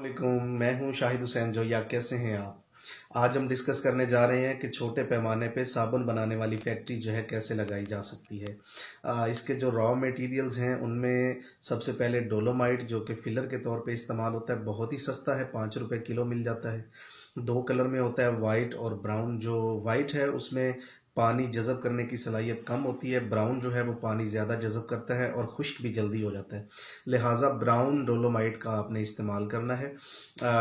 वालेकुम, मैं हूं शाहिद हुसैन जोया। कैसे हैं आप? आज हम डिस्कस करने जा रहे हैं कि छोटे पैमाने पे साबुन बनाने वाली फैक्ट्री जो है कैसे लगाई जा सकती है। इसके जो रॉ मटेरियल्स हैं उनमें सबसे पहले डोलोमाइट जो कि फिलर के तौर पे इस्तेमाल होता है, बहुत ही सस्ता है, 5 रुपये किलो मिल जाता है। दो कलर में होता है, वाइट और ब्राउन। जो वाइट है उसमें पानी जज़ब करने की सलाहियत कम होती है, ब्राउन जो है वो पानी ज़्यादा जज़ब करता है और खुश्क भी जल्दी हो जाता है। लिहाजा ब्राउन डोलोमाइट का आपने इस्तेमाल करना है।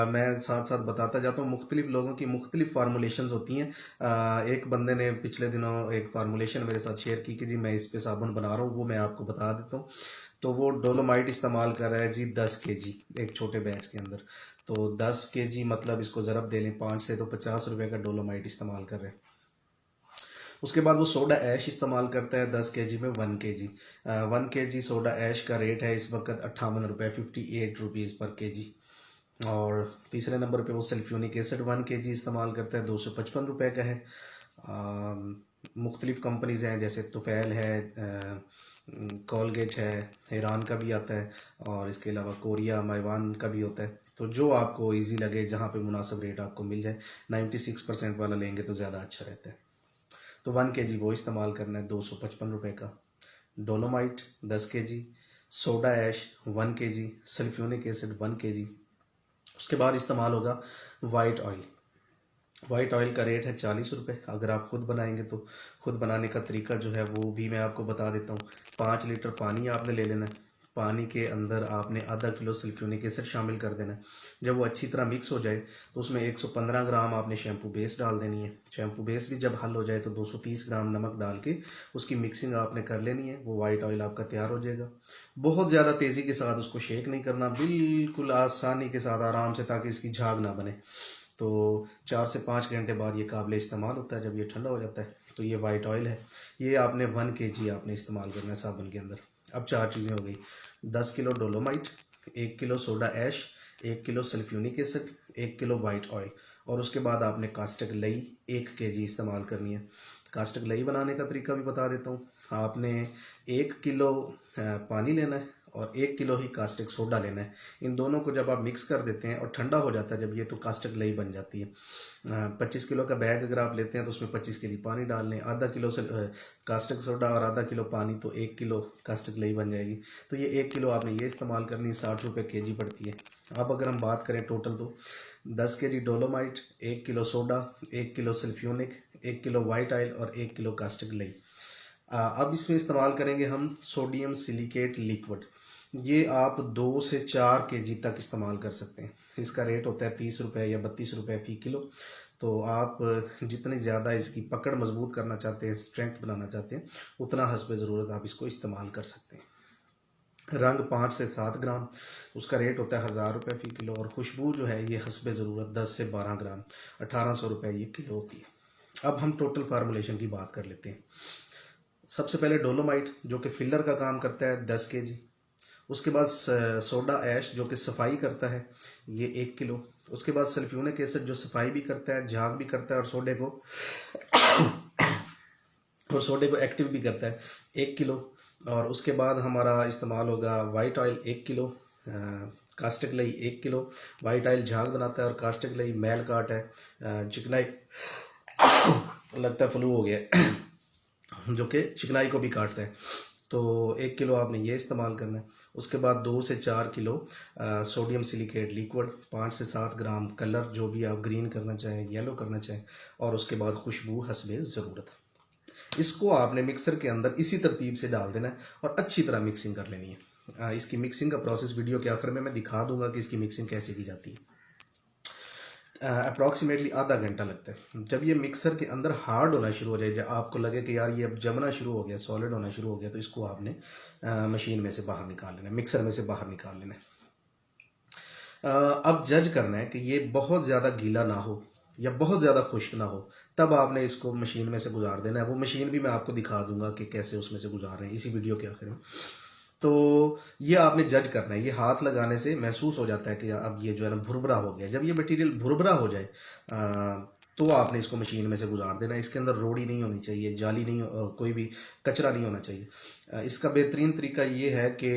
मैं साथ साथ बताता जाता हूँ, मुख्तलिफ लोगों की मुख्तलिफ फार्मूलेशंस होती हैं। एक बंदे ने पिछले दिनों एक फार्मूलेशन मेरे साथ शेयर की कि जी मैं इस पे साबुन बना रहा हूँ, वो मैं आपको बता देता हूँ। तो वो डोलोमाइट इस्तेमाल कर रहा है जी 10 kg एक छोटे बैच के अंदर। तो 10 kg मतलब इसको ज़रब दे लें 5 से, तो 50 रुपये का डोलोमाइट इस्तेमाल कर रहे हैं। उसके बाद वो सोडा ऐश इस्तेमाल करता है 10 kg में 1 kg। 1 kg सोडा ऐश का रेट है इस वक्त 58 रुपये, 58 रुपीज़ पर kg। और तीसरे नंबर पे वो सल्फ्यूनिक एसिड 1 kg इस्तेमाल करता है, 255 रुपये का है। मुख्तलिफ़ कंपनीज़ हैं, जैसे तुफ़ैल है, कॉलगेट है, ईरान का भी आता है, और इसके अलावा कोरिया माइवान का भी होता है। तो जो आपको इजी लगे, जहाँ पे मुनासिब रेट आपको मिल जाए, 96% वाला लेंगे तो ज़्यादा अच्छा रहता है। तो 1 kg वो इस्तेमाल करना है, 255 रुपये का। Dolomite 10 kg, soda ash 1 kg, sulphuric acid 1 kg। उसके बाद इस्तेमाल होगा वाइट ऑयल। वाइट ऑयल का रेट है 40 रुपये। अगर आप ख़ुद बनाएंगे तो ख़ुद बनाने का तरीका जो है वो भी मैं आपको बता देता हूँ। 5 लीटर पानी आपने ले लेना है। पानी के अंदर आपने आधा किलो सल्फ्यूनिक एसिड शामिल कर देना है। जब वो अच्छी तरह मिक्स हो जाए तो उसमें 115 ग्राम आपने शैम्पू बेस डाल देनी है। शैम्पू बेस भी जब हल हो जाए तो 230 ग्राम नमक डाल के उसकी मिक्सिंग आपने कर लेनी है। वो वाइट ऑयल आपका तैयार हो जाएगा। बहुत ज़्यादा तेज़ी के साथ उसको शेक नहीं करना, बिल्कुल आसानी के साथ आराम से, ताकि इसकी झाग ना बने। तो 4 से 5 घंटे बाद ये काबिल इस्तेमाल होता है। जब ये ठंडा हो जाता है तो ये वाइट ऑयल है, ये आपने 1 kg आपने इस्तेमाल करना है साबुन के अंदर। अब 4 चीज़ें हो गई, 10 kilo dolomite, 1 kilo soda ash, 1 kilo sulphuric acid, 1 kilo white oil, और उसके बाद आपने कास्टिक लई 1 kg इस्तेमाल करनी है। कास्टिक लई बनाने का तरीका भी बता देता हूँ। आपने 1 किलो पानी लेना है और 1 किलो ही कास्टिक सोडा लेना है। इन दोनों को जब आप मिक्स कर देते हैं और ठंडा हो जाता है जब ये, तो कास्टिक लई बन जाती है। 25 किलो का बैग अगर आप लेते हैं तो उसमें 25 kg पानी डाल लें, आधा किलो से कास्टिक सोडा और आधा किलो पानी, तो 1 किलो कास्टिक लई बन जाएगी। तो ये 1 किलो आपने ये इस्तेमाल करनी है, 60 रुपये kg पड़ती है। अब अगर हम बात करें टोटल, तो 10 kg dolomite, 1 kilo soda, 1 kilo sulphuric, 1 kilo white oil और 1 किलो कास्टिक लई। अब इसमें इस्तेमाल करेंगे हम सोडियम सिलिकेट लिक्विड। ये आप 2 से 4 kg तक इस्तेमाल कर सकते हैं। इसका रेट होता है 30 रुपये या 32 रुपये फ़ी किलो। तो आप जितनी ज़्यादा इसकी पकड़ मजबूत करना चाहते हैं, स्ट्रेंथ बनाना चाहते हैं, उतना हस्बे ज़रूरत आप इसको इस्तेमाल कर सकते हैं। रंग 5 से 7 ग्राम, उसका रेट होता है 1000 रुपये फ़ी किलो। और खुशबू जो है ये हस्बे ज़रूरत 10 से 12 ग्राम, 1800 रुपये ये किलो होती है। अब हम टोटल फार्मूलेशन की बात कर लेते हैं। सबसे पहले डोलोमाइट जो कि फिलर का काम करता है 10 kg। उसके बाद सोडा ऐश जो कि सफाई करता है, ये 1 किलो। उसके बाद सल्फ्यूनिक एसिड जो सफाई भी करता है, झाग भी करता है, और सोडे को एक्टिव भी करता है, 1 किलो। और उसके बाद हमारा इस्तेमाल होगा वाइट ऑयल 1 किलो, कास्टिक लई 1 किलो। वाइट ऑयल झाग बनाता है और कास्टिक लई मैल काट है, चिकनाई लगता है फ्लू हो गया जो कि चिकनाई को भी काटता है। तो 1 किलो आपने ये इस्तेमाल करना है। उसके बाद 2 से 4 किलो सोडियम सिलिकेट लिक्विड, 5 से 7 ग्राम कलर, जो भी आप ग्रीन करना चाहें, येलो करना चाहें, और उसके बाद खुशबू हस्बे ज़रूरत। इसको आपने मिक्सर के अंदर इसी तरतीब से डाल देना है और अच्छी तरह मिक्सिंग कर लेनी है। इसकी मिक्सिंग का प्रोसेस वीडियो के आखिर में मैं दिखा दूंगा कि इसकी मिक्सिंग कैसे की जाती है। अप्रॉक्सीमेटली आधा घंटा लगता है। जब ये मिक्सर के अंदर हार्ड होना शुरू हो जाए, जब आपको लगे कि यार ये अब जमना शुरू हो गया, सॉलिड होना शुरू हो गया, तो इसको आपने मशीन में से बाहर निकाल लेना है, मिक्सर में से बाहर निकाल लेना है। अब जज करना है कि ये बहुत ज़्यादा गीला ना हो या बहुत ज़्यादा खुश्क ना हो, तब आपने इसको मशीन में से गुजार देना है। वो मशीन भी मैं आपको दिखा दूंगा कि कैसे उसमें से गुजार रहे हैं इसी वीडियो के आखिर में। तो ये आपने जज करना है। ये हाथ लगाने से महसूस हो जाता है कि अब ये जो है ना भुरभुरा हो गया। जब ये मटेरियल भुरभुरा हो जाए तो आपने इसको मशीन में से गुजार देना है। इसके अंदर रोड़ी नहीं होनी चाहिए, जाली नहीं, कोई भी कचरा नहीं होना चाहिए। इसका बेहतरीन तरीका ये है कि